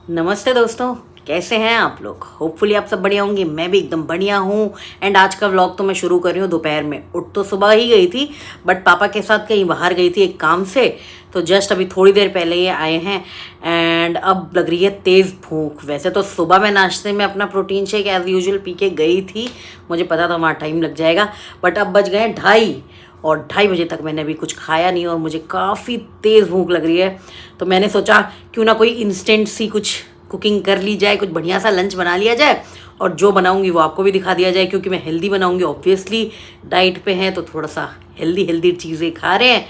नमस्ते दोस्तों, कैसे हैं आप लोग। होपफुली आप सब बढ़िया होंगे। मैं भी एकदम बढ़िया हूँ। एंड आज का व्लॉग तो मैं शुरू कर रही हूँ दोपहर में। उठ तो सुबह ही गई थी, बट पापा के साथ कहीं बाहर गई थी एक काम से। तो जस्ट अभी थोड़ी देर पहले ये आए हैं एंड अब लग रही है तेज़ भूख। वैसे तो सुबह मैं नाश्ते में अपना protein shake as usual P के गई थी, मुझे पता था वहाँ टाइम लग जाएगा, बट अब बज गए 2:30 और 2:30 बजे तक मैंने अभी कुछ खाया नहीं और मुझे काफ़ी तेज़ भूख लग रही है। तो मैंने सोचा क्यों ना कोई इंस्टेंट सी कुछ कुकिंग कर ली जाए, कुछ बढ़िया सा लंच बना लिया जाए और जो बनाऊंगी वो आपको भी दिखा दिया जाए, क्योंकि मैं हेल्दी बनाऊंगी। ऑब्वियसली डाइट पे हैं तो थोड़ा सा हेल्दी चीज़ें खा रहे हैं।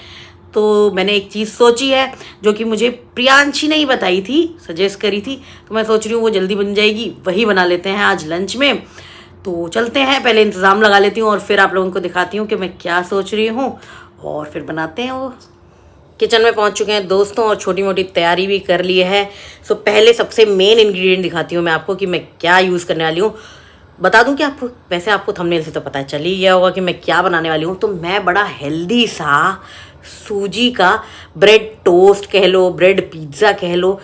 तो मैंने एक चीज़ सोची है जो कि मुझे प्रियांशी ने ही बताई थी, सजेस्ट करी थी, तो मैं सोच रही हूँ वो जल्दी बन जाएगी, वही बना लेते हैं आज लंच में। तो चलते हैं, पहले इंतज़ाम लगा लेती हूँ और फिर आप लोगों को दिखाती हूँ कि मैं क्या सोच रही हूँ और फिर बनाते हैं वो। किचन में पहुंच चुके हैं दोस्तों और छोटी मोटी तैयारी भी कर ली है। सो पहले सबसे मेन इंग्रेडिएंट दिखाती हूँ मैं आपको कि मैं क्या यूज़ करने वाली हूँ। बता दूं कि आपको, वैसे आपको थंबनेल से तो पता चल ही गया होगा कि मैं क्या बनाने वाली हूँ। तो मैं बड़ा हेल्दी सा सूजी का ब्रेड टोस्ट कह लो, ब्रेड पिज़्ज़ा कह लो,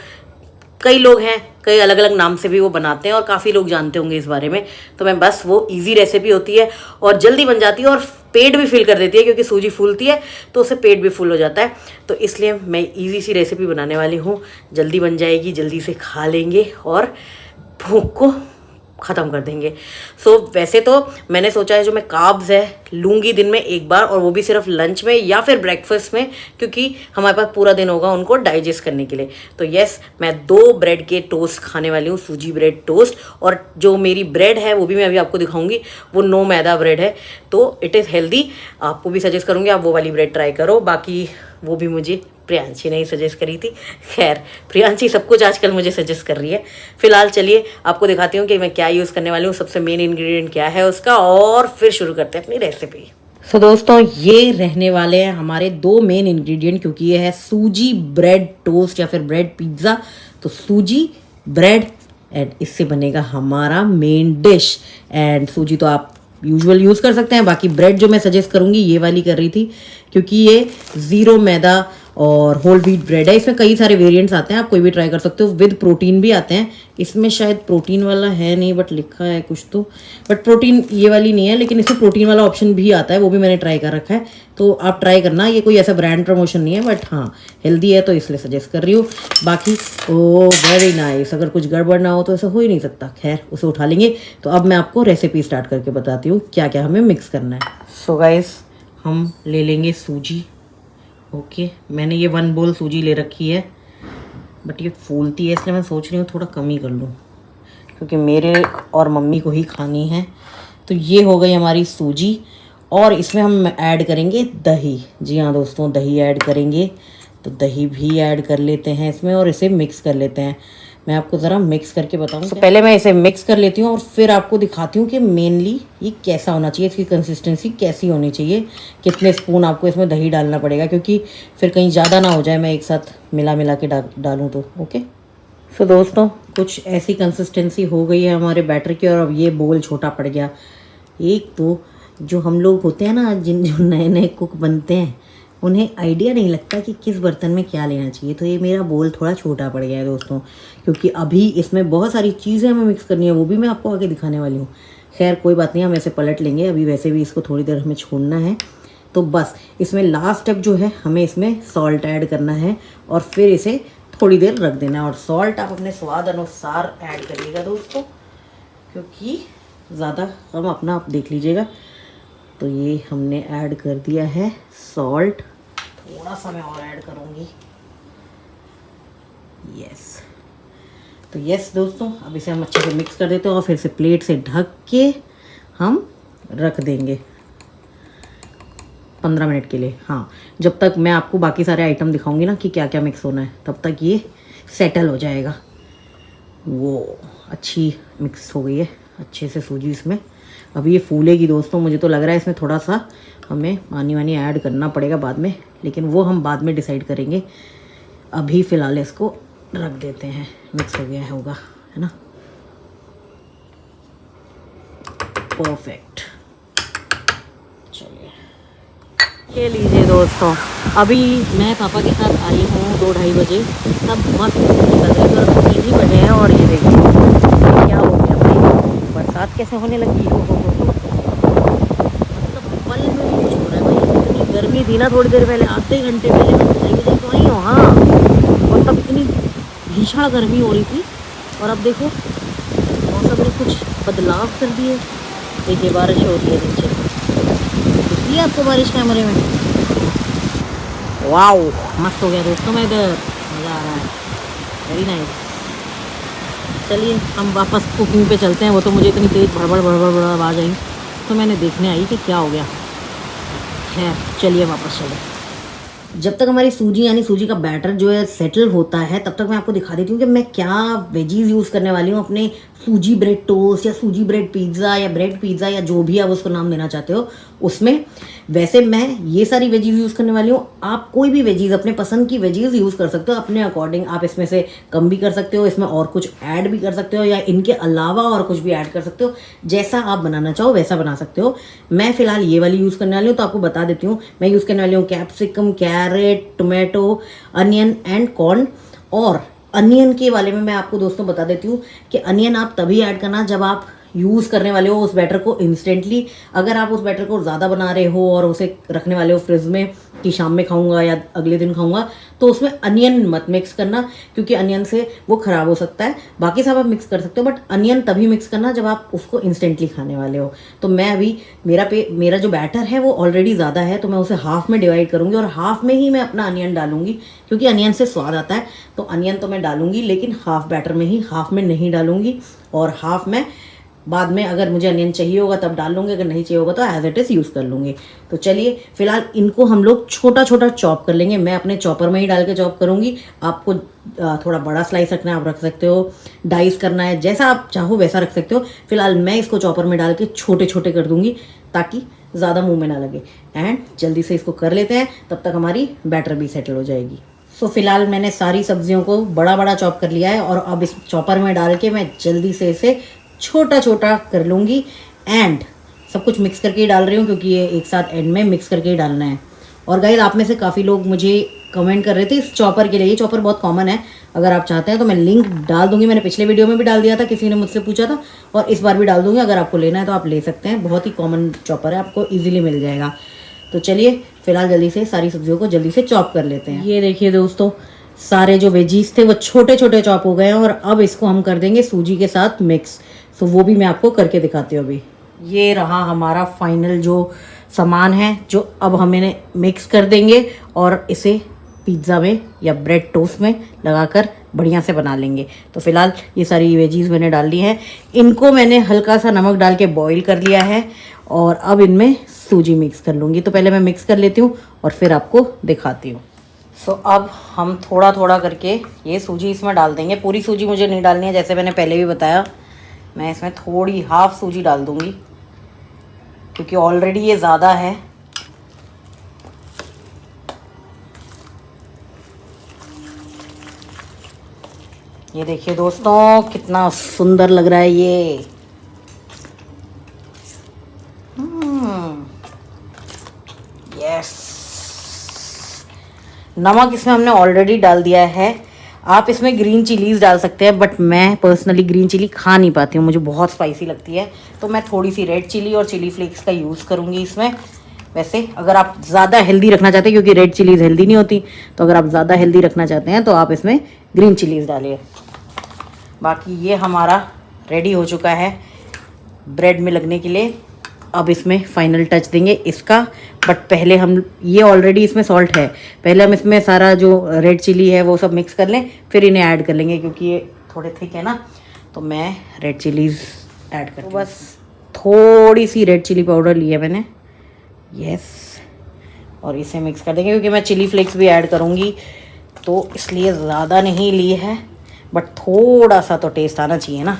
कई लोग हैं कई अलग अलग नाम से भी वो बनाते हैं और काफ़ी लोग जानते होंगे इस बारे में। तो मैं बस, वो इजी रेसिपी होती है और जल्दी बन जाती है और पेट भी फिल कर देती है, क्योंकि सूजी फूलती है तो उससे पेट भी फुल हो जाता है। तो इसलिए मैं इजी सी रेसिपी बनाने वाली हूँ, जल्दी बन जाएगी, जल्दी से खा लेंगे और भूख को ख़त्म कर देंगे। सो वैसे तो मैंने सोचा है जो मैं कार्ब्स है लूँगी दिन में एक बार, और वो भी सिर्फ लंच में या फिर ब्रेकफास्ट में, क्योंकि हमारे पास पूरा दिन होगा उनको डाइजेस्ट करने के लिए। तो यस, मैं 2 ब्रेड के टोस्ट खाने वाली हूँ, सूजी ब्रेड टोस्ट। और जो मेरी ब्रेड है वो भी मैं अभी आपको दिखाऊंगी, वो नो मैदा ब्रेड है, तो इट इज़ हेल्दी। आपको भी सजेस्ट करूँगी आप वो वाली ब्रेड ट्राई करो। बाकी वो भी मुझे प्रियांशी ने ही सजेस्ट करी थी। खैर, प्रियांशी सब कुछ आजकल मुझे सजेस्ट कर रही है। फिलहाल चलिए आपको दिखाती हूँ कि मैं क्या यूज़ करने वाली हूँ, सबसे मेन इंग्रेडिएंट क्या है उसका, और फिर शुरू करते हैं अपनी रेसिपी। सो दोस्तों, ये रहने वाले हैं हमारे 2 मेन इंग्रेडिएंट, क्योंकि ये है सूजी ब्रेड टोस्ट या फिर ब्रेड पिज़्ज़ा। तो सूजी ब्रेड एंड इससे बनेगा हमारा मेन डिश। एंड सूजी तो आप यूजुअल यूज़ कर सकते हैं। बाकी ब्रेड जो मैं सजेस्ट करूँगी ये वाली कर रही थी, क्योंकि ये ज़ीरो मैदा और होल व्हीट ब्रेड है। इसमें कई सारे वेरिएंट्स आते हैं, आप कोई भी ट्राई कर सकते हो। विद प्रोटीन भी आते हैं। इसमें शायद प्रोटीन वाला है नहीं, बट लिखा है कुछ तो, बट प्रोटीन ये वाली नहीं है, लेकिन इसमें प्रोटीन वाला ऑप्शन भी आता है, वो भी मैंने ट्राई कर रखा है। तो आप ट्राई करना, ये कोई ऐसा ब्रांड प्रमोशन नहीं है, बट हाँ हेल्दी है तो इसलिए सजेस्ट कर रही हूँ। बाकी ओ वेरी नाइस, अगर कुछ गड़बड़ ना हो तो ऐसा हो ही नहीं सकता। खैर, उसे उठा लेंगे। तो अब मैं आपको रेसिपी स्टार्ट करके बताती हूँ क्या क्या हमें मिक्स करना है। सो गाइस, हम ले लेंगे सूजी। ओके, मैंने ये 1 बोल सूजी ले रखी है, बट ये फूलती है इसलिए मैं सोच रही हूँ थोड़ा कम ही कर लूँ, क्योंकि मेरे और मम्मी को ही खानी है। तो ये हो गई हमारी सूजी, और इसमें हम ऐड करेंगे दही। जी हाँ दोस्तों, दही ऐड करेंगे। तो दही भी ऐड कर लेते हैं इसमें और इसे मिक्स कर लेते हैं। मैं आपको ज़रा मिक्स करके बताऊँ। तो पहले मैं इसे मिक्स कर लेती हूँ और फिर आपको दिखाती हूँ कि मेनली ये कैसा होना चाहिए, इसकी कंसिस्टेंसी कैसी होनी चाहिए, कितने स्पून आपको इसमें दही डालना पड़ेगा, क्योंकि फिर कहीं ज़्यादा ना हो जाए, मैं एक साथ मिला के डालूँ तो। ओके, सो दोस्तों, कुछ ऐसी कंसिस्टेंसी हो गई है हमारे बैटर की, और अब ये बोल छोटा पड़ गया। एक तो जो हम लोग होते हैं ना, जो नए नए कुक बनते हैं, उन्हें आइडिया नहीं लगता कि किस बर्तन में क्या लेना चाहिए। तो ये मेरा बोल थोड़ा छोटा पड़ गया है दोस्तों, क्योंकि अभी इसमें बहुत सारी चीज़ें हमें मिक्स करनी है, वो भी मैं आपको आगे दिखाने वाली हूँ। खैर कोई बात नहीं, हम ऐसे पलट लेंगे। अभी वैसे भी इसको थोड़ी देर हमें छोड़ना है। तो बस इसमें लास्ट स्टेप जो है, हमें इसमें सॉल्ट ऐड करना है और फिर इसे थोड़ी देर रख देना है। और सॉल्ट आप अपने स्वाद अनुसार ऐड करिएगा दोस्तों, क्योंकि ज़्यादा कम अपना आप देख लीजिएगा। तो ये हमने ऐड कर दिया है सॉल्ट, थोड़ा सा मैं और ऐड करूँगी। यस, तो यस दोस्तों, अब इसे हम अच्छे से मिक्स कर देते हैं और फिर से प्लेट से ढक के हम रख देंगे 15 मिनट के लिए। हाँ, जब तक मैं आपको बाकी सारे आइटम दिखाऊंगी ना कि क्या क्या मिक्स होना है, तब तक ये सेटल हो जाएगा। वो अच्छी मिक्स हो गई है अच्छे से सूजी इसमें। अभी ये फूलेगी दोस्तों, मुझे तो लग रहा है इसमें थोड़ा सा हमें पानी वानी ऐड करना पड़ेगा बाद में, लेकिन वो हम बाद में डिसाइड करेंगे। अभी फ़िलहाल इसको रख देते हैं। मिक्स हो गया होगा, है ना। परफेक्ट, चलिए ये लीजिए दोस्तों, अभी मैं पापा के साथ आई हूँ 2-2:30 बजे, तब मस्त निकल रही थी और 3 ही बजे हैं और ये देखिए क्या हो गया भाई, बरसात कैसे होने लगी हो मतलब पल में भी कुछ हो रहा है भाई। इतनी गर्मी थी ना थोड़ी देर पहले, आधे घंटे पहले मैं 2:30 बजे तो आई हूँ, हाँ, और तब इतनी भीषण गर्मी हो रही थी और अब देखो मौसम ने कुछ बदलाव कर दिए। देखिए बारिश हो रही है नीचे, दिखती है आपको बारिश कैमरे में? वाओ, मस्त हो गया दोस्तों, मैं इधर मज़ा आ रहा है, वेरी नाइस। चलिए हम वापस कुकिंग पे चलते हैं। वो तो मुझे इतनी तेज़ भड़बड़ भड़बड़ भड़बड़ आवाज़ आई तो मैंने देखने आई कि क्या हो गया। खैर चलिए वापस चले। जब तक हमारी सूजी यानी सूजी का बैटर जो है सेटल होता है, तब तक मैं आपको दिखा देती हूँ कि मैं क्या वेजीज यूज़ करने वाली हूँ अपने सूजी ब्रेड टोस्ट या सूजी ब्रेड पिज़्ज़ा या ब्रेड पिज़्ज़ा या जो भी आप उसको नाम देना चाहते हो उसमें। वैसे मैं ये सारी वेजीज यूज़ करने वाली हूँ। आप कोई भी वेजीज अपने पसंद की वेजीज यूज़ कर सकते हो अपने अकॉर्डिंग। आप इसमें से कम भी कर सकते हो, इसमें और कुछ ऐड भी कर सकते हो, या इनके अलावा और कुछ भी ऐड कर सकते हो। जैसा आप बनाना चाहो वैसा बना सकते हो। मैं फ़िलहाल ये वाली यूज़ करने वाली हूँ, तो आपको बता देती हूँ। मैं यूज़ करने वाली हूँ capsicum, carrot, tomato, onion and corn. और अनियन के वाले में मैं आपको दोस्तों बता देती हूँ कि अनियन आप तभी ऐड करना जब आप यूज़ करने वाले हो उस बैटर को इंस्टेंटली। अगर आप उस बैटर को ज़्यादा बना रहे हो और उसे रखने वाले हो फ्रिज में कि शाम में खाऊंगा या अगले दिन खाऊंगा, तो उसमें अनियन मत मिक्स करना, क्योंकि अनियन से वो ख़राब हो सकता है। बाकी सब आप मिक्स कर सकते हो, बट अनियन तभी मिक्स करना जब आप उसको इंस्टेंटली खाने वाले हो। तो मैं अभी मेरा जो बैटर है वो ऑलरेडी ज़्यादा है, तो मैं उसे हाफ़ में डिवाइड करूँगी और हाफ़ में ही मैं अपना अनियन डालूंगी, क्योंकि अनियन से स्वाद आता है। तो अनियन तो मैं डालूंगी, लेकिन हाफ़ बैटर में ही, हाफ़ में नहीं डालूंगी। और हाफ़ में बाद में अगर मुझे अनियन चाहिए होगा तब डाल लूँगी, अगर नहीं चाहिए होगा तो एज इट इज़ यूज़ कर लूँगी। तो चलिए फिलहाल इनको हम लोग छोटा छोटा चॉप कर लेंगे। मैं अपने चॉपर में ही डाल के चॉप करूँगी। आपको थोड़ा बड़ा स्लाइस रखना है आप रख सकते हो, डाइस करना है जैसा आप चाहो वैसा रख सकते हो। फिलहाल मैं इसको चॉपर में डाल के छोटे छोटे कर दूँगी ताकि ज़्यादा मुँह में ना लगे। एंड जल्दी से इसको कर लेते हैं, तब तक हमारी बैटर भी सेटल हो जाएगी। सो फिलहाल मैंने सारी सब्जियों को बड़ा बड़ा चॉप कर लिया है और अब इस चॉपर में डाल के मैं जल्दी से इसे छोटा छोटा कर लूँगी। एंड सब कुछ मिक्स करके ही डाल रही हूँ, क्योंकि ये एक साथ एंड में मिक्स करके ही डालना है। और गाइस आप में से काफ़ी लोग मुझे कमेंट कर रहे थे इस चॉपर के लिए। ये चॉपर बहुत कॉमन है, अगर आप चाहते हैं तो मैं लिंक डाल दूंगी। मैंने पिछले वीडियो में भी डाल दिया था, किसी ने मुझसे पूछा था, और इस बार भी डाल दूंगी। अगर आपको लेना है तो आप ले सकते हैं, बहुत ही कॉमन चॉपर है, आपको ईजिली मिल जाएगा। तो चलिए फिलहाल जल्दी से सारी सब्जियों को जल्दी से चॉप कर लेते हैं। ये देखिए दोस्तों, सारे जो वेजीज थे वो छोटे छोटे चॉप हो गए हैं और अब इसको हम कर देंगे सूजी के साथ मिक्स। सो वो भी मैं आपको करके दिखाती हूँ अभी। ये रहा हमारा फाइनल जो सामान है, जो अब हम इन्हें मिक्स कर देंगे और इसे पिज़्ज़ा में या ब्रेड टोस्ट में लगाकर बढ़िया से बना लेंगे। तो फिलहाल ये सारी वेजीज मैंने डाल ली हैं, इनको मैंने हल्का सा नमक डाल के बॉईल कर लिया है और अब इनमें सूजी मिक्स कर लूँगी। तो पहले मैं मिक्स कर लेती हूँ और फिर आपको दिखाती हूँ। सो अब हम थोड़ा थोड़ा करके ये सूजी इसमें डाल देंगे। पूरी सूजी मुझे नहीं डालनी है, जैसे मैंने पहले भी बताया। मैं इसमें थोड़ी हाफ सूजी डाल दूँगी, क्योंकि ऑलरेडी ये ज़्यादा है। ये देखिए दोस्तों कितना सुंदर लग रहा है ये। यस, नमक इसमें हमने ऑलरेडी डाल दिया है। आप इसमें ग्रीन चिलीज़ डाल सकते हैं, बट मैं पर्सनली ग्रीन चिली खा नहीं पाती हूँ, मुझे बहुत स्पाइसी लगती है। तो मैं थोड़ी सी रेड चिली और चिली फ्लेक्स का यूज़ करूँगी इसमें। वैसे अगर आप ज़्यादा हेल्दी रखना चाहते हैं, क्योंकि रेड चिलीज़ हेल्दी नहीं होती, तो अगर आप ज़्यादा हेल्दी रखना चाहते हैं तो आप इसमें ग्रीन चिलीज़ डालिए। बाकी ये हमारा रेडी हो चुका है ब्रेड में लगने के लिए। अब इसमें फाइनल टच देंगे इसका, बट पहले हम ये ऑलरेडी इसमें सॉल्ट है, पहले हम इसमें सारा जो रेड चिली है वो सब मिक्स कर लें, फिर इन्हें ऐड कर लेंगे, क्योंकि ये थोड़े थिक है ना। तो मैं रेड चिलीज़ ऐड कर, तो बस थोड़ी सी रेड चिली पाउडर ली है मैंने, यस, और इसे मिक्स कर देंगे। क्योंकि मैं चिली फ्लेक्स भी ऐड करूँगी तो इसलिए ज़्यादा नहीं ली है, बट थोड़ा सा तो टेस्ट आना चाहिए ना।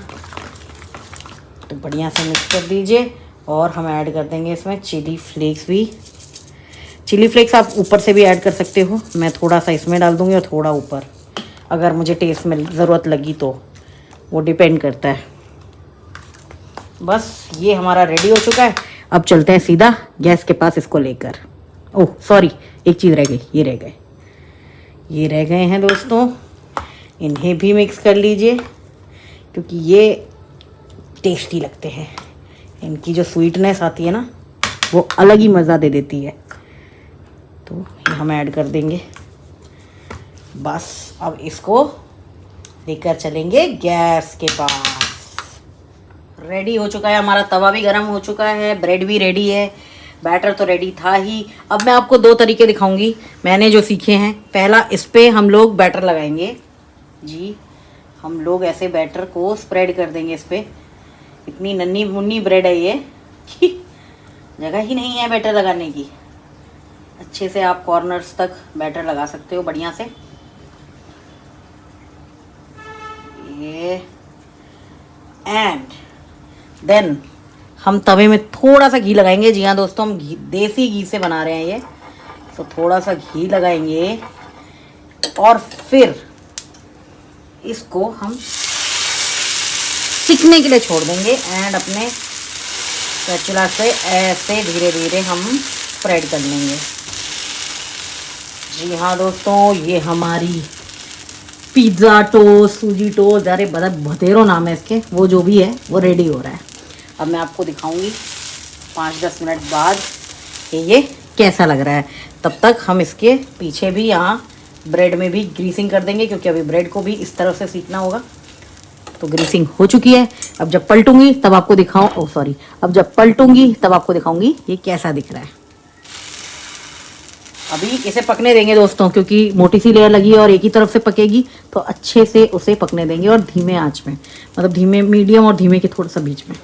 तो बढ़िया से मिक्स कर दीजिए और हम ऐड कर देंगे इसमें चिली फ्लेक्स भी। चिली फ्लेक्स आप ऊपर से भी ऐड कर सकते हो, मैं थोड़ा सा इसमें डाल दूँगी और थोड़ा ऊपर, अगर मुझे टेस्ट में ज़रूरत लगी तो, वो डिपेंड करता है। बस ये हमारा रेडी हो चुका है। अब चलते हैं सीधा गैस के पास इसको लेकर। ओह सॉरी, एक चीज़ रह गई, ये रह गए हैं दोस्तों, इन्हें भी मिक्स कर लीजिए क्योंकि ये टेस्टी लगते हैं। इनकी जो स्वीटनेस आती है ना वो अलग ही मज़ा दे देती है। तो ये हम ऐड कर देंगे। बस अब इसको लेकर चलेंगे गैस के पास। रेडी हो चुका है हमारा, तवा भी गर्म हो चुका है, ब्रेड भी रेडी है, बैटर तो रेडी था ही। अब मैं आपको 2 तरीके दिखाऊंगी मैंने जो सीखे हैं। पहला, इस पे हम लोग बैटर लगाएंगे जी। हम लोग ऐसे बैटर को स्प्रेड कर देंगे इस पे। इतनी नन्ही मुन्नी ब्रेड है ये कि जगह ही नहीं है बैटर लगाने की। अच्छे से आप कॉर्नर्स तक बैटर लगा सकते हो बढ़िया से। ये एंड देन हम तवे में थोड़ा सा घी लगाएंगे। जी हाँ दोस्तों, हम देसी घी से बना रहे हैं ये, तो थोड़ा सा घी लगाएंगे और फिर इसको हम सिकने के लिए छोड़ देंगे। एंड अपने स्पैचुला से ऐसे धीरे धीरे हम स्प्रेड कर लेंगे। जी हाँ दोस्तों, ये हमारी पिज़्ज़ा टोस्ट, सूजी टोस्ट, अरे बतेरो नाम है इसके, वो जो भी है वो रेडी हो रहा है। अब मैं आपको दिखाऊंगी 5-10 मिनट बाद कि ये कैसा लग रहा है। तब तक हम इसके पीछे भी यहाँ ब्रेड में भी ग्रीसिंग कर देंगे क्योंकि अभी ब्रेड को भी इस तरह से सीखना होगा। तो ग्रीसिंग हो चुकी है। अब जब पलटूंगी तब आपको दिखाऊंगी ये कैसा दिख रहा है। अभी इसे पकने देंगे दोस्तों क्योंकि मोटी सी लेयर लगी है और एक ही तरफ से पकेगी, तो अच्छे से उसे पकने देंगे और धीमे आंच में, मतलब धीमे, मीडियम और धीमे के थोड़ा सा बीच में।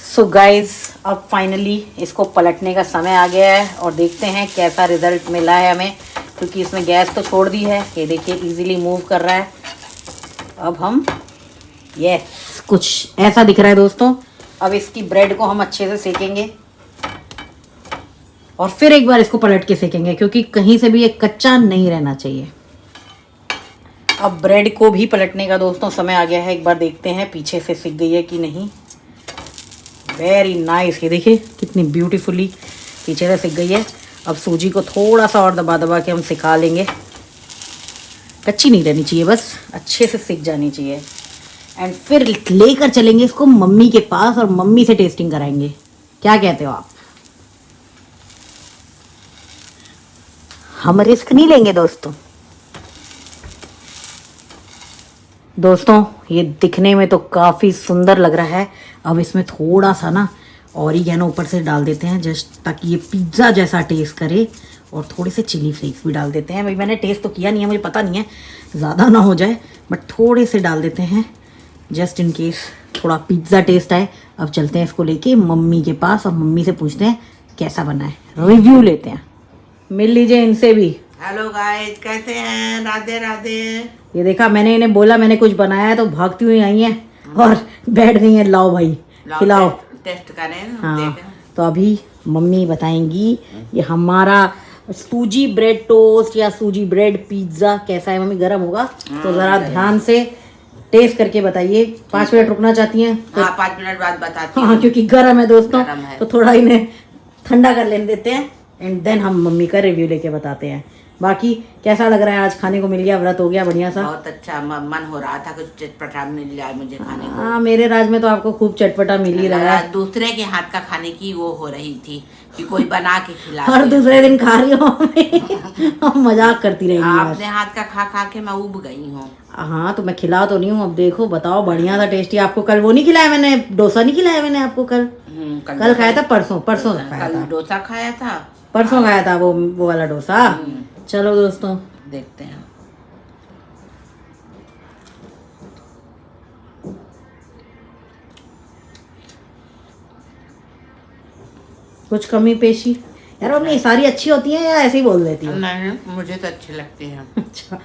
सो गाइज, अब फाइनली इसको पलटने का समय आ गया है और देखते हैं कैसा रिजल्ट मिला है हमें, क्योंकि इसमें गैस तो छोड़ दी है। ये देखिए इजीली मूव कर रहा है। अब हम यस, कुछ ऐसा दिख रहा है दोस्तों। अब इसकी ब्रेड को हम अच्छे से सेकेंगे और फिर एक बार इसको पलट के सेकेंगे क्योंकि कहीं से भी ये कच्चा नहीं रहना चाहिए। अब ब्रेड को भी पलटने का दोस्तों समय आ गया है। एक बार देखते हैं पीछे से सिक गई है कि नहीं। वेरी नाइस, ये देखिए कितनी ब्यूटीफुली पीछे से सिक गई है। अब सूजी को थोड़ा सा और दबा दबा के हम सिका लेंगे। कच्ची नहीं रहनी चाहिए, बस अच्छे से सिक जानी चाहिए। एंड फिर लेकर चलेंगे इसको मम्मी के पास और मम्मी से टेस्टिंग कराएंगे। क्या कहते हो आप? हम रिस्क नहीं लेंगे दोस्तों ये दिखने में तो काफ़ी सुंदर लग रहा है। अब इसमें थोड़ा सा ना ऑरिगेनो ऊपर से डाल देते हैं, जस्ट ताकि ये पिज़्ज़ा जैसा टेस्ट करे, और थोड़े से चिली फ्लेक्स भी डाल देते हैं। भाई मैंने टेस्ट तो किया नहीं है, मुझे पता नहीं है, ज़्यादा ना हो जाए, बट थोड़े से डाल देते हैं जस्ट इन केस थोड़ा पिज़्ज़ा टेस्ट आए। अब चलते हैं इसको लेके मम्मी के पास और मम्मी से पूछते हैं कैसा बना है, रिव्यू लेते हैं। मिल लीजिए इनसे भी। हेलो गाइस, कैसे हैं? राधे राधे। ये देखा, मैंने इन्हें बोला मैंने कुछ बनाया है तो भागती हुई आई हैं और बैठ गई हैं। लाओ भाई खिलाओ, टेस्ट करें। हाँ, तो अभी मम्मी बताएंगी ये हमारा सूजी ब्रेड टोस्ट या सूजी ब्रेड पिज्ज़ा कैसा है। मम्मी गर्म होगा तो ज़रा ध्यान से टेस्ट करके बताइए। 5 मिनट रुकना चाहती हैं तो? हाँ, 5 मिनट बाद बताती हूँ। हाँ, क्योंकि गर्म है दोस्तों, गर्म है। तो थोड़ा इन्हें ठंडा कर लेने देते हैं एंड देन हम मम्मी का रिव्यू लेके बताते हैं। बाकी कैसा लग रहा है? आज खाने को मिल गया, व्रत हो गया बढ़िया सा। बहुत अच्छा, मन हो रहा था कुछ चटपटा मिल जाए मुझे खाने को। हाँ, मेरे राज में तो आपको खूब चटपटा मिल ही रहा है। दूसरे के हाथ का खाने की वो हो रही थी कि कोई बना के खिला। हर दूसरे दिन खा रही हूँ मजाक करती रहेंगी। अपने हाथ का खा खा के मैं उब गई हूँ। हाँ, तो मैं खिला तो नहीं हूँ। अब देखो, बताओ, बढ़िया था, टेस्टी। आपको कल वो नहीं खिलाया मैंने, डोसा नहीं खिलाया मैंने आपको कल कल खाया था, परसों खाया था, डोसा खाया था, परसों खाया था वो वाला डोसा। चलो दोस्तों देखते हैं। कुछ कमी पेशी यार मम्मी सारी अच्छी होती है या ऐसे ही बोल देती है? नहीं, मुझे तो अच्छी लगती है। अच्छा,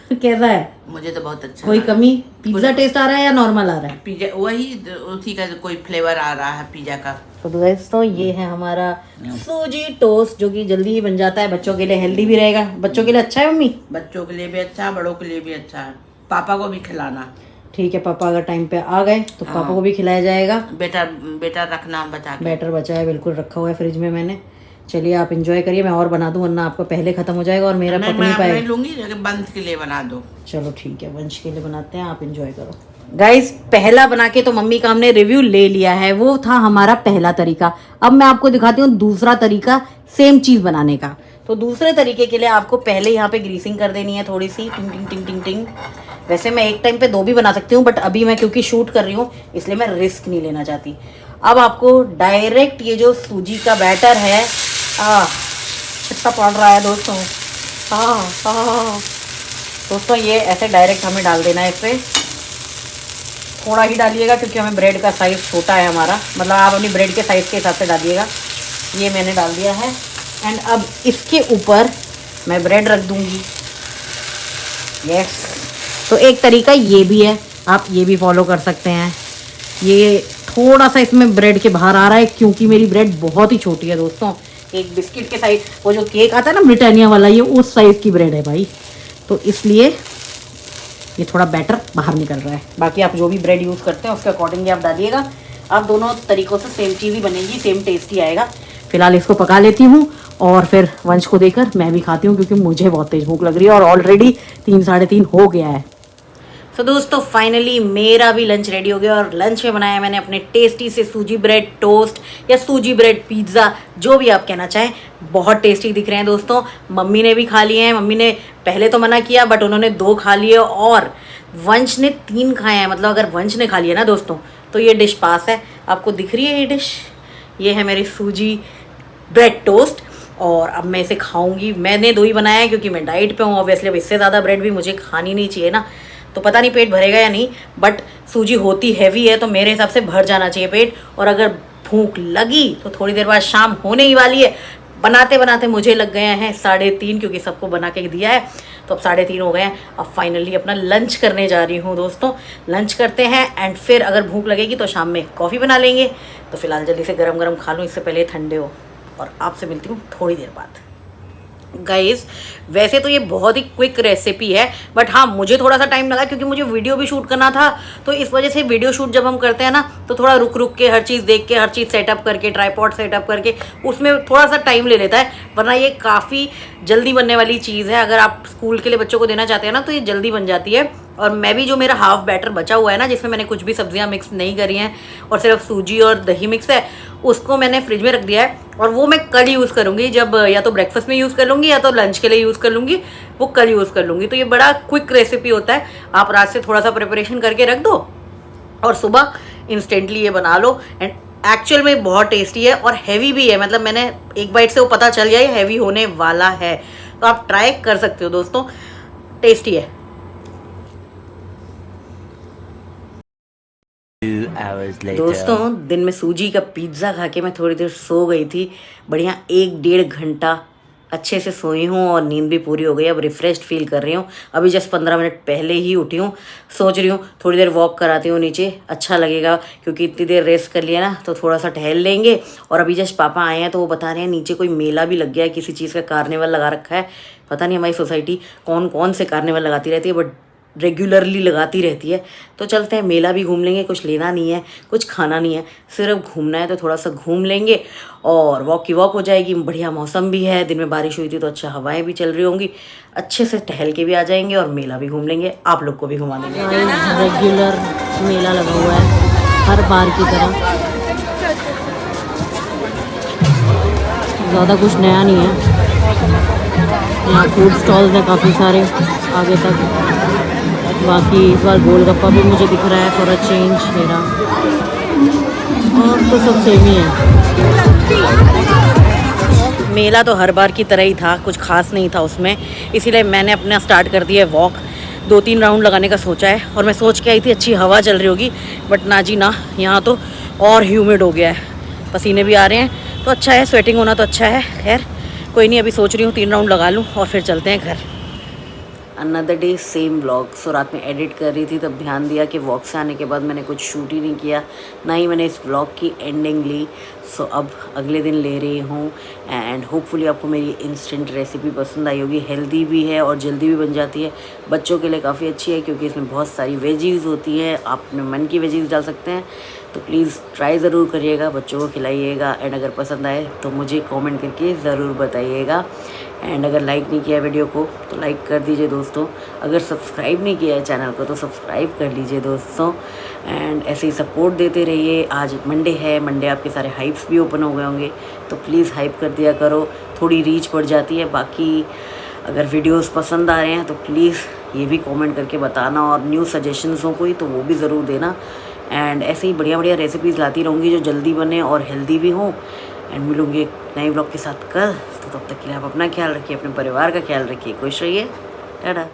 तो कैसा है? मुझे तो बहुत अच्छा। कोई कमी? पिज्जा टेस्ट आ रहा है या नॉर्मल आ रहा है? पिज्जा वही उसी का कोई फ्लेवर आ रहा है पिज्जा का। तो दोस्तों ये है हमारा सूजी टोस्ट, जो कि जल्दी ही बन जाता है, बच्चों के लिए हेल्दी भी रहेगा। बच्चों के लिए अच्छा है मम्मी? बच्चों के लिए भी अच्छा है, बड़ों के लिए भी अच्छा है। पापा को भी खिलाना। ठीक है, पापा अगर टाइम पे आ गए तो पापा को भी खिलाया जाएगा। बेटा बेटा रखना बचा के। बैटर बचा है, बिल्कुल रखा हुआ है फ्रिज में मैंने। चलिए आप इंजॉय करिए, मैं और बना दूं वरना आपका पहले खत्म हो जाएगा और मेरा पक नहीं पाएगा। मैं लूंगी, बंद के लिए बना दो। चलो ठीक है, वंश के लिए बनाते हैं, आप इंजॉय करो। गाइस, पहला बना के तो मम्मी का हमने रिव्यू ले लिया है, वो था हमारा पहला तरीका। अब मैं आपको दिखाती हूँ दूसरा तरीका सेम चीज बनाने का। तो दूसरे तरीके के लिए आपको पहले यहाँ पे ग्रीसिंग कर देनी है थोड़ी सी, टिंग टिंग टिंग टिंग टिंग। वैसे मैं एक टाइम पे 2 भी बना सकती हूँ, बट अभी मैं क्योंकि शूट कर रही हूँ इसलिए मैं रिस्क नहीं लेना चाहती। अब आपको डायरेक्ट ये जो सूजी का बैटर है, कितना पड़ रहा है दोस्तों, दोस्तों ये ऐसे डायरेक्ट हमें डाल देना है। इस पर थोड़ा ही डालिएगा क्योंकि हमें ब्रेड का साइज़ छोटा है हमारा, मतलब आप अपनी ब्रेड के साइज़ के हिसाब से डालिएगा। ये मैंने डाल दिया है। एंड अब इसके ऊपर मैं ब्रेड रख दूंगी। यस, तो एक तरीका ये भी है, आप ये भी फॉलो कर सकते हैं। ये थोड़ा सा इसमें ब्रेड के बाहर आ रहा है क्योंकि मेरी ब्रेड बहुत ही छोटी है दोस्तों, एक बिस्किट के साइज, वो जो केक आता है ना ब्रिटानिया वाला, ये उस साइज़ की ब्रेड है भाई, तो इसलिए ये थोड़ा बैटर बाहर निकल रहा है। बाकी आप जो भी ब्रेड यूज़ करते हैं उसके अकॉर्डिंगली आप डालिएगा। आप दोनों तरीक़ों से सेम चीज़ ही बनेगी, सेम टेस्ट ही आएगा। फिलहाल इसको पका लेती हूँ और फिर वंश को देकर मैं भी खाती हूँ क्योंकि मुझे बहुत तेज़ भूख लग रही है और ऑलरेडी 3 साढ़े 3 हो गया है। तो दोस्तों फाइनली मेरा भी लंच रेडी हो गया और लंच में बनाया मैंने अपने टेस्टी से सूजी ब्रेड टोस्ट या सूजी ब्रेड पिज़्ज़ा, जो भी आप कहना चाहें। बहुत टेस्टी दिख रहे हैं दोस्तों। मम्मी ने भी खा लिए हैं। मम्मी ने पहले तो मना किया बट उन्होंने 2 खा लिए और वंश ने 3 खाए हैं। मतलब अगर वंश ने खा लिया ना दोस्तों तो ये डिश पास है। आपको दिख रही है ये डिश, ये है मेरी सूजी ब्रेड टोस्ट और अब मैं इसे खाऊंगी। मैंने 2 ही बनाया है क्योंकि मैं डाइट पे हूँ ऑब्वियसली। अब इससे ज़्यादा ब्रेड भी मुझे खानी नहीं चाहिए ना, तो पता नहीं पेट भरेगा या नहीं, बट सूजी होती हैवी है तो मेरे हिसाब से भर जाना चाहिए पेट। और अगर भूख लगी तो थोड़ी देर बाद शाम होने ही वाली है। बनाते बनाते मुझे लग गए हैं 3:30 क्योंकि सबको बना के दिया है, तो अब 3:30 हो गए हैं। अब फाइनली अपना लंच करने जा रही हूँ दोस्तों। लंच करते हैं एंड फिर अगर भूख लगेगी तो शाम में कॉफ़ी बना लेंगे। तो फिलहाल जल्दी से गरम गरम खा लूँ इससे पहले ठंडे हो, और आपसे मिलती हूँ थोड़ी देर बाद। गाइस, वैसे तो ये बहुत ही क्विक रेसिपी है बट हाँ मुझे थोड़ा सा टाइम लगा क्योंकि मुझे वीडियो भी शूट करना था। तो इस वजह से वीडियो शूट जब हम करते हैं ना तो थोड़ा रुक रुक के हर चीज़ देख के, हर चीज़ सेटअप करके, ट्राइपॉड सेटअप करके, उसमें थोड़ा सा टाइम ले लेता है। वरना ये काफ़ी जल्दी बनने वाली चीज़ है। अगर आप स्कूल के लिए बच्चों को देना चाहते हैं ना तो ये जल्दी बन जाती है। और मैं भी जो मेरा हाफ बैटर बचा हुआ है ना, जिसमें मैंने कुछ भी सब्जियां मिक्स नहीं करी हैं और सिर्फ सूजी और दही मिक्स है, उसको मैंने फ्रिज में रख दिया है और वो मैं कल यूज़ करूँगी। जब या तो ब्रेकफास्ट में यूज़ कर लूँगी या तो लंच के लिए यूज़ कर लूँगी, वो कल यूज़ कर लूँगी। तो ये बड़ा क्विक रेसिपी होता है। आप रात से थोड़ा सा प्रिपरेशन करके रख दो और सुबह इंस्टेंटली ये बना लो। एंड एक्चुअल में बहुत टेस्टी है और हैवी भी है। मतलब मैंने एक बाइट से वो पता चल गया ये हैवी होने वाला है, तो आप ट्राई कर सकते हो दोस्तों, टेस्टी है। 2 hours later. दोस्तों दिन में सूजी का पिज़्ज़ा खा के मैं थोड़ी देर सो गई थी। बढ़िया 1-1.5 घंटा अच्छे से सोई हूँ और नींद भी पूरी हो गई। अब रिफ़्रेश्ड फील कर रही हूँ। अभी जस्ट 15 मिनट पहले ही उठी हूँ। सोच रही हूँ थोड़ी देर वॉक कराती हूँ नीचे, अच्छा लगेगा क्योंकि इतनी देर रेस्ट कर लिया ना, तो थोड़ा सा टहल लेंगे। और अभी जस्ट पापा आए हैं तो वो बता रहे हैं नीचे कोई मेला भी लग गया है, किसी चीज़ का कार्निवल लगा रखा है। पता नहीं हमारी सोसाइटी कौन कौन से कार्निवल लगाती रहती है, बट रेगुलरली लगाती रहती है। तो चलते हैं, मेला भी घूम लेंगे। कुछ लेना नहीं है, कुछ खाना नहीं है, सिर्फ घूमना है, तो थोड़ा सा घूम लेंगे और वॉक की वॉक हो जाएगी। बढ़िया मौसम भी है, दिन में बारिश हुई थी तो अच्छा हवाएं भी चल रही होंगी। अच्छे से टहल के भी आ जाएंगे और मेला भी घूम लेंगे। आप लोग को भी घुमा देंगे। रेगुलर मेला लगा हुआ है हर बार की तरह, ज़्यादा कुछ नया नहीं है। यहाँ फूड स्टॉल्स हैं काफ़ी सारे आगे तक। बाकी इस बार गोलगप्पा भी मुझे दिख रहा है फॉर अ चेंज मेरा, और तो सब सेम ही है। मेला तो हर बार की तरह ही था, कुछ खास नहीं था उसमें, इसीलिए मैंने अपना स्टार्ट कर दिया है वॉक। 2-3 राउंड लगाने का सोचा है और मैं सोच के आई थी अच्छी हवा चल रही होगी, बट ना जी ना, यहाँ तो और ह्यूमिड हो गया है, पसीने भी आ रहे हैं। तो अच्छा है, स्वेटिंग होना तो अच्छा है। खैर कोई नहीं, अभी सोच रही हूँ 3 राउंड लगा लूँ और फिर चलते हैं घर। Another day same vlog. So रात में एडिट कर रही थी तब ध्यान दिया कि वॉक से आने के बाद मैंने कुछ शूट ही नहीं किया, ना ही मैंने इस व्लॉग की एंडिंग ली। सो अब अगले दिन ले रही हूँ एंड होपफुली आपको मेरी इंस्टेंट रेसिपी पसंद आई होगी। हेल्दी भी है और जल्दी भी बन जाती है, बच्चों के लिए काफ़ी अच्छी है क्योंकि इसमें बहुत सारी वेजीज़ होती हैं। आप अपने मन की वेजीज़ डाल सकते हैं, तो प्लीज़ ट्राई ज़रूर करिएगा, बच्चों को खिलाइएगा एंड अगर पसंद आए तो मुझे कमेंट करके ज़रूर बताइएगा। एंड अगर लाइक नहीं किया वीडियो को तो लाइक कर दीजिए दोस्तों, अगर सब्सक्राइब नहीं किया है चैनल को तो सब्सक्राइब कर लीजिए दोस्तों एंड ऐसे ही सपोर्ट देते रहिए। आज मंडे है, मंडे आपके सारे हाइप्स भी ओपन हो गए होंगे तो प्लीज़ हाइप कर दिया करो, थोड़ी रीच बढ़ जाती है। बाकी अगर वीडियोस पसंद आ रहे हैं तो प्लीज़ ये भी कमेंट करके बताना और न्यू सजेशंस हो कोई तो वो भी ज़रूर देना। एंड ऐसे ही बढ़िया बढ़िया रेसिपीज़ लाती रहूँगी जो जल्दी बने और हेल्दी भी हों। एंड मिलूँगी एक नए ब्लॉग के साथ कल, तो तब तक के लिए आप अपना ख्याल रखिए, अपने परिवार का ख्याल रखिए, खुश रहिए, टाटा।